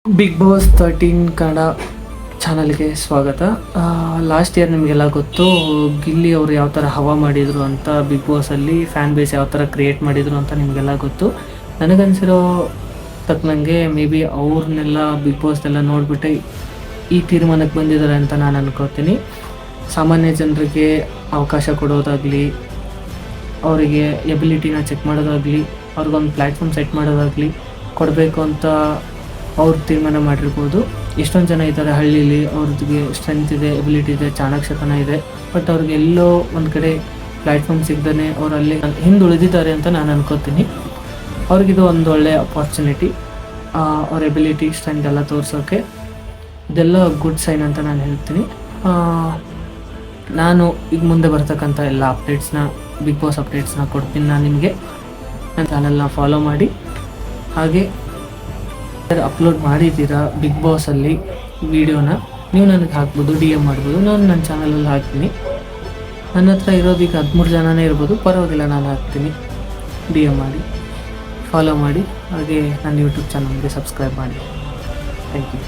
Big boss 13 Kannada ಚಾನಲ್ಗೆ ಸ್ವಾಗತ. Last year ನಿಮಗೆಲ್ಲ ಗೊತ್ತು, ಗಿಲ್ಲಿ ಅವರು ಯಾವ ಥರ ಹವಾ ಮಾಡಿದರು ಅಂತ. ಬಿಗ್ ಬಾಸಲ್ಲಿ ಫ್ಯಾನ್ ಬೇಸ್ ಯಾವ ಥರ ಕ್ರಿಯೇಟ್ ಮಾಡಿದರು ಅಂತ ನಿಮಗೆಲ್ಲ ಗೊತ್ತು. ನನಗನ್ಸಿರೋ ತಕ್ಕನಂಗೆ ಮೇ ಬಿ ಅವ್ರನ್ನೆಲ್ಲ ಬಿಗ್ ಬಾಸ್ನೆಲ್ಲ ನೋಡಿಬಿಟ್ಟು ಈ ತೀರ್ಮಾನಕ್ಕೆ ಬಂದಿದ್ದಾರೆ ಅಂತ ನಾನು ಅನ್ಕೋತೀನಿ. ಸಾಮಾನ್ಯ ಜನರಿಗೆ ಅವಕಾಶ ಕೊಡೋದಾಗಲಿ, ಅವರಿಗೆ ಎಬಿಲಿಟಿನ ಚೆಕ್ ಮಾಡೋದಾಗಲಿ, ಅವ್ರಿಗೊಂದು ಪ್ಲ್ಯಾಟ್ಫಾರ್ಮ್ ಸೆಟ್ ಮಾಡೋದಾಗಲಿ ಕೊಡಬೇಕು ಅಂತ ಅವ್ರು ತೀರ್ಮಾನ ಮಾಡಿರ್ಬೋದು. ಎಷ್ಟೊಂದು ಜನ ಇದ್ದಾರೆ ಹಳ್ಳೀಲಿ, ಅವ್ರಿಗೆ ಸ್ಟ್ರೆಂತ್ ಇದೆ, ಎಬಿಲಿಟಿ ಇದೆ, ಚಾಣಾಕ್ಷತನ ಇದೆ, ಬಟ್ ಅವ್ರಿಗೆ ಎಲ್ಲೋ ಒಂದು ಕಡೆ ಪ್ಲ್ಯಾಟ್ಫಾರ್ಮ್ ಸಿಗ್ದೇ ಅವ್ರು ಅಲ್ಲಿ ಹಿಂದುಳಿದಿದ್ದಾರೆ ಅಂತ ನಾನು ಅನ್ಕೋತೀನಿ. ಅವ್ರಿಗಿದು ಒಂದು ಒಳ್ಳೆಯ ಅಪಾರ್ಚುನಿಟಿ, ಅವ್ರ ಎಬಿಲಿಟಿ, ಸ್ಟ್ರೆಂತ್ ಎಲ್ಲ ತೋರಿಸೋಕ್ಕೆ. ಇದೆಲ್ಲ ಗುಡ್ ಸೈನ್ ಅಂತ ನಾನು ಹೇಳ್ತೀನಿ. ನಾನು ಈಗ ಮುಂದೆ ಬರ್ತಕ್ಕಂಥ ಎಲ್ಲ ಅಪ್ಡೇಟ್ಸ್ನ, ಬಿಗ್ ಬಾಸ್ ಅಪ್ಡೇಟ್ಸ್ನ ಕೊಡ್ತೀನಿ ನಾನು ನಿಮಗೆ. ನನ್ನ ಚಾನಲ್ನ ಫಾಲೋ ಮಾಡಿ. ಹಾಗೆ ಅಪ್ಲೋಡ್ ಮಾಡಿದ್ದೀರಾ ಬಿಗ್ ಬಾಸಲ್ಲಿ ವೀಡಿಯೋನ, ನೀವು ನನಗೆ ಹಾಕ್ಬೋದು, DM ಮಾಡ್ಬೋದು, ನಾನು ನನ್ನ ಚಾನಲಲ್ಲಿ ಹಾಕ್ತೀನಿ. ನನ್ನ ಹತ್ರ ಇರೋದು ಈಗ 13 ಜನನೇ ಇರ್ಬೋದು, ಪರವಾಗಿಲ್ಲ, ನಾನು ಹಾಕ್ತೀನಿ. DM ಮಾಡಿ, ಫಾಲೋ ಮಾಡಿ. ಹಾಗೆ ನನ್ನ ಯೂಟ್ಯೂಬ್ ಚಾನಲ್ಗೆ ಸಬ್ಸ್ಕ್ರೈಬ್ ಮಾಡಿ. Thank you.